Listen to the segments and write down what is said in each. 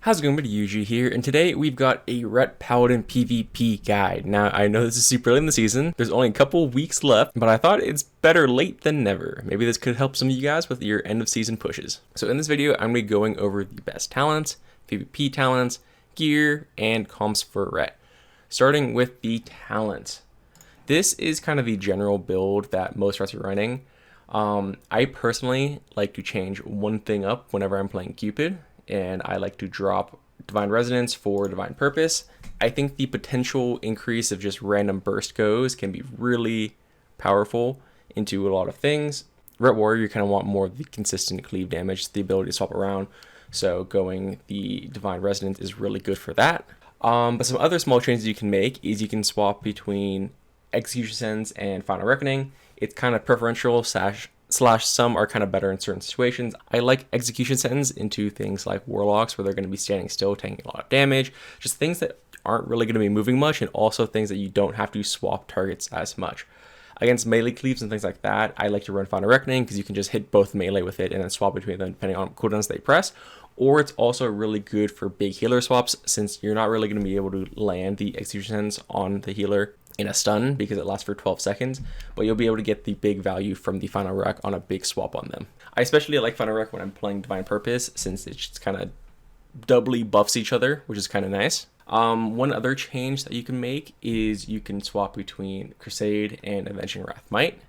How's it going, buddy? Yuji here, and today we've got a Ret Paladin PvP guide. Now, I know this is super early in the season, there's only a couple weeks left, but I thought it's better late than never. Maybe this could help some of you guys with your end of season pushes. So in this video, I'm going to be going over the best talents, PvP talents, gear, and comps for Ret. Starting with the talents. This is kind of the general build that most Rets are running. I personally like to change one thing up whenever I'm playing Cupid, and I like to drop Divine Resonance for Divine Purpose. I think the potential increase of just random burst goes can be really powerful into a lot of things. Ret Warrior, you kind of want more of the consistent cleave damage, the ability to swap around, so going the Divine Resonance is really good for that. But some other small changes you can make is you can swap between Execution Sends and Final Reckoning. It's kind of preferential slash some are kind of better in certain situations. I like Execution Sentence into things like Warlocks, where they're going to be standing still, taking a lot of damage, just things that aren't really going to be moving much, and also things that you don't have to swap targets as much. Against melee cleaves and things like that, I like to run Final Reckoning because you can just hit both melee with it and then swap between them depending on cooldowns they press. Or it's also really good for big healer swaps, since you're not really going to be able to land the Execution Sentence on the healer in a stun because it lasts for 12 seconds, but you'll be able to get the big value from the Final Rec on a big swap on them. I especially like Final Rec when I'm playing Divine Purpose, since it just kind of doubly buffs each other, which is kind of nice. One other change that you can make is you can swap between Crusade and Avenging Wrath Might.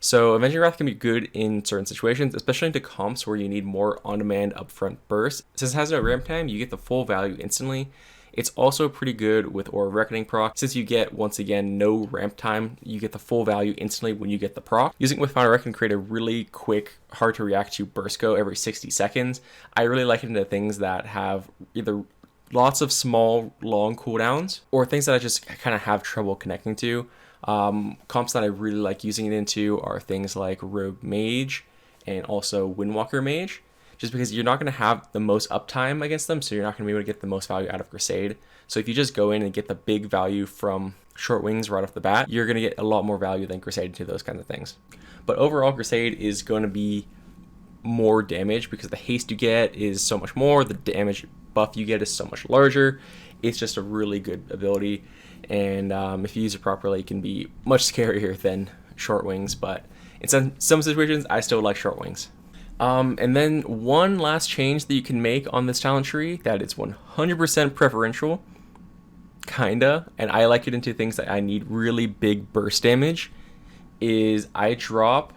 So Avenging Wrath can be good in certain situations, especially into comps where you need more on-demand upfront burst. Since it has no ramp time, you get the full value instantly. It's also pretty good with Aura of Reckoning proc. Since you get, once again, no ramp time, you get the full value instantly when you get the proc. Using it with Final Reckoning create a really quick, hard to react to burst go every 60 seconds. I really like it into things that have either lots of small, long cooldowns, or things that I just kind of have trouble connecting to. Comps that I really like using it into are things like Rogue Mage and also Windwalker Mage, just because you're not going to have the most uptime against them, so you're not going to be able to get the most value out of Crusade. So if you just go in and get the big value from Short Wings right off the bat, you're going to get a lot more value than Crusade into those kinds of things. But overall, Crusade is going to be more damage because the haste you get is so much more, the damage buff you get is so much larger. It's just a really good ability, and if you use it properly, it can be much scarier than Short Wings, but in some situations, I still like Short Wings. And then one last change that you can make on this talent tree that is 100% preferential, kinda, and I like it into things that I need really big burst damage, is I drop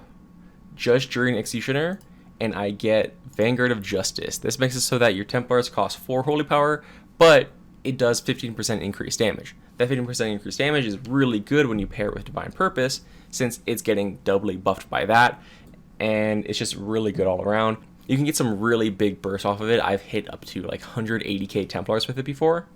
Judge during Executioner, and I get Vanguard of Justice. This makes it so that your Templars cost 4 Holy Power, but it does 15% increased damage. That 15% increased damage is really good when you pair it with Divine Purpose, since it's getting doubly buffed by that, and it's just really good all around. You can get some really big bursts off of it. I've hit up to like 180k Templars with it before.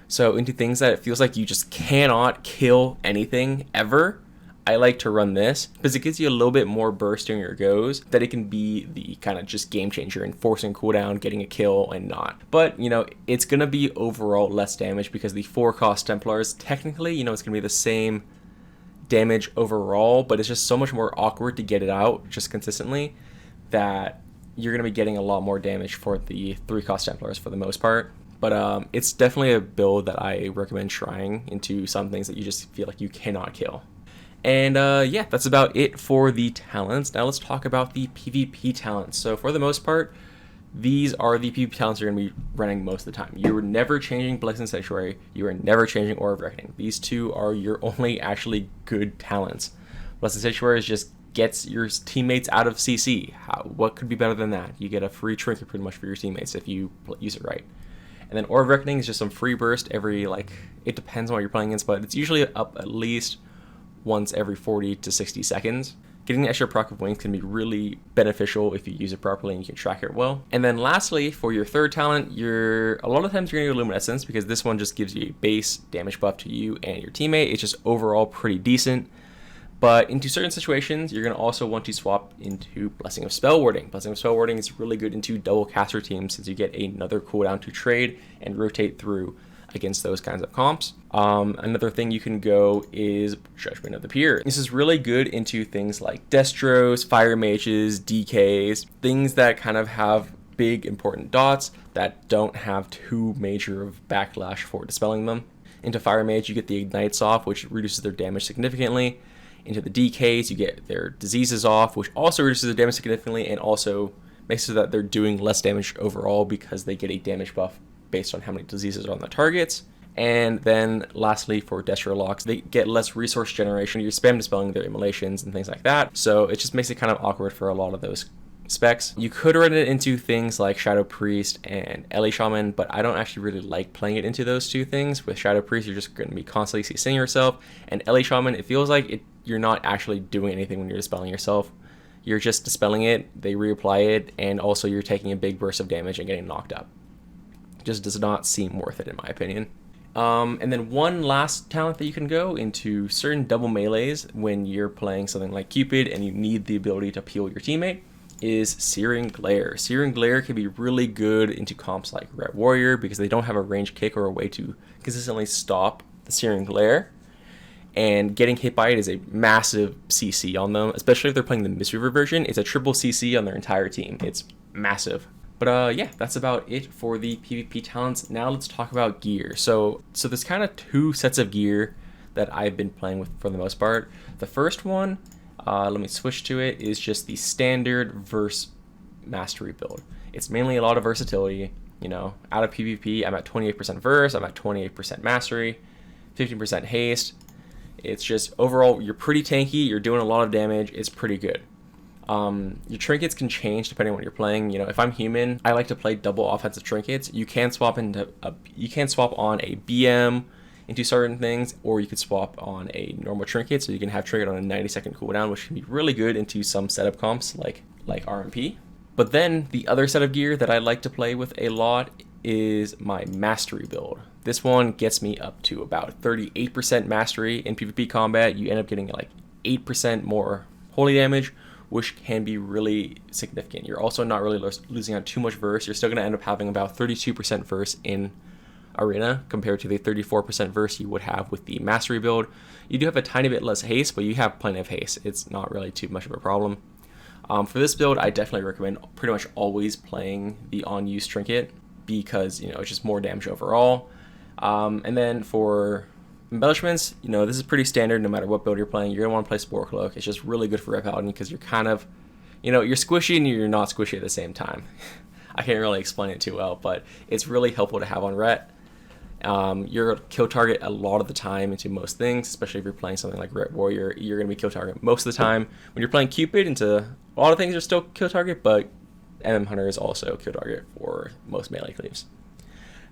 So into things that it feels like you just cannot kill anything ever, I like to run this because it gives you a little bit more burst during your goes, that it can be the kind of just game changer in forcing cooldown, getting a kill, and not. But, you know, it's going to be overall less damage because the 4-cost Templars, technically, you know, it's going to be the same damage overall, but it's just so much more awkward to get it out just consistently that you're going to be getting a lot more damage for the 3-cost Templars for the most part. But it's definitely a build that I recommend trying into some things that you just feel like you cannot kill. And yeah, that's about it for the talents. Now let's talk about the PvP talents. So for the most part, these are the PvP talents you're going to be running most of the time. You are never changing Blessing Sanctuary. You are never changing Aura of Reckoning. These two are your only actually good talents. Blessing Sanctuary just gets your teammates out of CC. What could be better than that? You get a free trinket pretty much for your teammates if you use it right. And then Aura of Reckoning is just some free burst every, like, it depends on what you're playing against, but it's usually up at least once every 40 to 60 seconds. Getting the extra proc of wings can be really beneficial if you use it properly and you can track it well. And then lastly, for your third talent, a lot of times you're going to do Luminescence because this one just gives you a base damage buff to you and your teammate. It's just overall pretty decent. But into certain situations, you're going to also want to swap into Blessing of Spell Warding. Blessing of Spell Warding is really good into double caster teams since you get another cooldown to trade and rotate through against those kinds of comps. Another thing you can go is Judgment of the Peer. This is really good into things like Destros, Fire Mages, DKs, things that kind of have big important dots that don't have too major of backlash for dispelling them. Into Fire Mage, you get the Ignites off, which reduces their damage significantly. Into the DKs, you get their Diseases off, which also reduces their damage significantly and also makes it so that they're doing less damage overall because they get a damage buff based on how many diseases are on the targets. And then lastly, for Destro Locks, they get less resource generation. You're spam dispelling their immolations and things like that. So it just makes it kind of awkward for a lot of those specs. You could run it into things like Shadow Priest and Ellie Shaman, but I don't actually really like playing it into those two things. With Shadow Priest, you're just going to be constantly CCing yourself, and Ellie Shaman, it feels like you're not actually doing anything when you're dispelling yourself. You're just dispelling it, they reapply it, and also you're taking a big burst of damage and getting knocked up. It just does not seem worth it in my opinion. And then one last talent that you can go into certain double melees when you're playing something like Cupid and you need the ability to peel your teammate is Searing Glare. Searing Glare can be really good into comps like Ret Warrior because they don't have a range kick or a way to consistently stop the Searing Glare. And getting hit by it is a massive CC on them, especially if they're playing the Mistweaver version. It's a triple CC on their entire team. It's massive. But yeah, that's about it for the PvP talents. Now let's talk about gear. So there's kind of two sets of gear that I've been playing with for the most part. The first one, let me switch to it, is just the standard verse mastery build. It's mainly a lot of versatility. You know, out of PvP, I'm at 28% verse, I'm at 28% mastery, 15% haste. It's just overall, you're pretty tanky, you're doing a lot of damage, it's pretty good. Your trinkets can change depending on what you're playing. You know, if I'm human, I like to play double offensive trinkets. You can swap on a BM into certain things, or you could swap on a normal trinket, so you can have trinket on a 90-second cooldown, which can be really good into some setup comps like RMP. But then the other set of gear that I like to play with a lot is my mastery build. This one gets me up to about 38% mastery in PvP combat. You end up getting like 8% more holy damage, which can be really significant. You're also not really losing on too much verse. You're still going to end up having about 32% verse in arena compared to the 34% verse you would have with the mastery build. You do have a tiny bit less haste, but you have plenty of haste. It's not really too much of a problem. For this build, I definitely recommend pretty much always playing the on-use trinket because, you know, it's just more damage overall. And then for embellishments, you know, this is pretty standard no matter what build you're playing. You're going to want to play Spore Cloak. It's just really good for Ret Paladin because you're kind of, you know, you're squishy and you're not squishy at the same time. I can't really explain it too well, but it's really helpful to have on Ret. You're a kill target a lot of the time into most things, especially if you're playing something like Ret Warrior. You're going to be kill target most of the time. When you're playing Cupid, into a lot of things are still kill target, but MM Hunter is also kill target for most melee cleaves.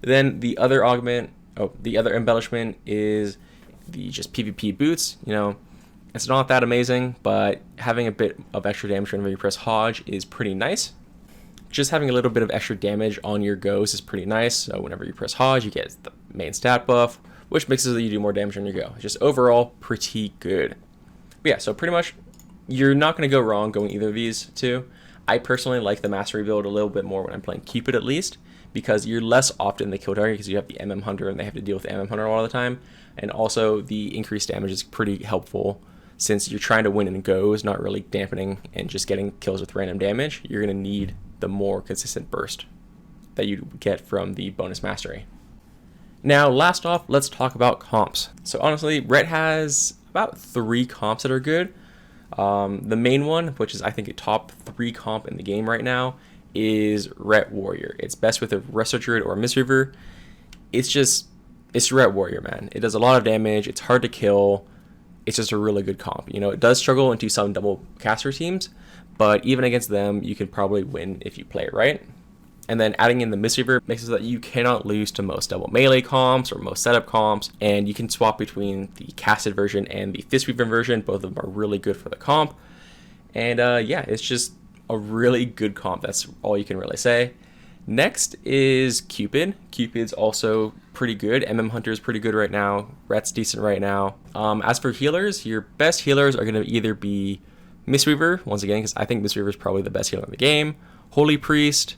Then the other embellishment is the just PvP boots. You know, it's not that amazing, but having a bit of extra damage whenever you press Hodge is pretty nice. Just having a little bit of extra damage on your goes is pretty nice. So whenever you press Hodge, you get the main stat buff, which makes it so that you do more damage on your go. Just overall pretty good. But yeah, so pretty much you're not going to go wrong going either of these two. I personally like the mastery build a little bit more when I'm playing Cupid at least, because you're less often the kill target because you have the MM Hunter and they have to deal with the MM Hunter a lot of the time. And also the increased damage is pretty helpful since you're trying to win in goes, not really dampening and just getting kills with random damage. You're going to need the more consistent burst that you get from the bonus mastery. Now, last off, let's talk about comps. So honestly, Ret has about 3 comps that are good. The main one, which is I think a top 3 comp in the game right now, is Ret Warrior. It's best with a Resto Druid or a Mistweaver. It's Ret Warrior, man. It does a lot of damage. It's hard to kill. It's just a really good comp. You know, it does struggle into some double caster teams, but even against them, you can probably win if you play it right. And then adding in the Mistweaver makes it so that you cannot lose to most double melee comps or most setup comps, and you can swap between the casted version and the Fistweaver version. Both of them are really good for the comp. And yeah, it's just a really good comp. That's all you can really say. Next is Cupid. Cupid's also pretty good. MM Hunter is pretty good right now. Ret's decent right now. As for healers, your best healers are going to either be Mistweaver, once again, because I think Mistweaver is probably the best healer in the game, Holy Priest,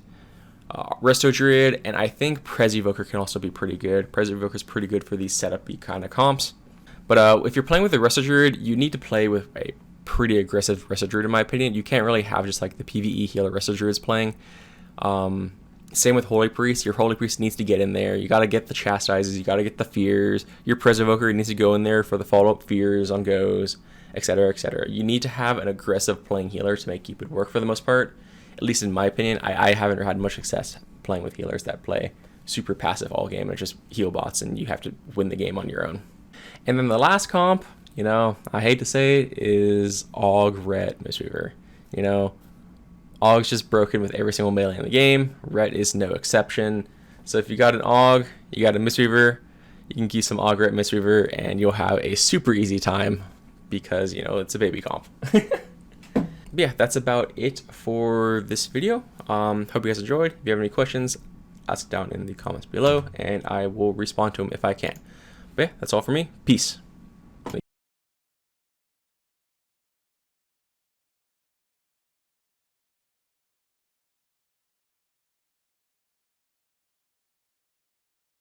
Resto Druid, and I think Prez Evoker can also be pretty good. Prez Evoker is pretty good for these setup-y kind of comps. But if you're playing with the Resto Druid, you need to play with a pretty aggressive Resto Druid, in my opinion. You can't really have just like the PvE healer Resto Druids playing. Same with Holy Priest. Your Holy Priest needs to get in there. You got to get the Chastises. You got to get the Fears. Your Preservoker needs to go in there for the follow-up Fears on goes, etc., etc. You need to have an aggressive playing healer to make Cupid work for the most part. At least in my opinion, I haven't had much success playing with healers that play super passive all game and just heal bots, and you have to win the game on your own. And then the last comp, you know, I hate to say it, is Aug Ret Mistweaver. You know, Aug's just broken with every single melee in the game. Ret is no exception. So if you got an Aug, you got a Mistweaver, you can keep some Aug Ret Mistweaver and you'll have a super easy time because, you know, it's a baby comp. Yeah, that's about it for this video. Hope you guys enjoyed. If you have any questions, ask down in the comments below and I will respond to them if I can. But yeah, that's all for me. Peace.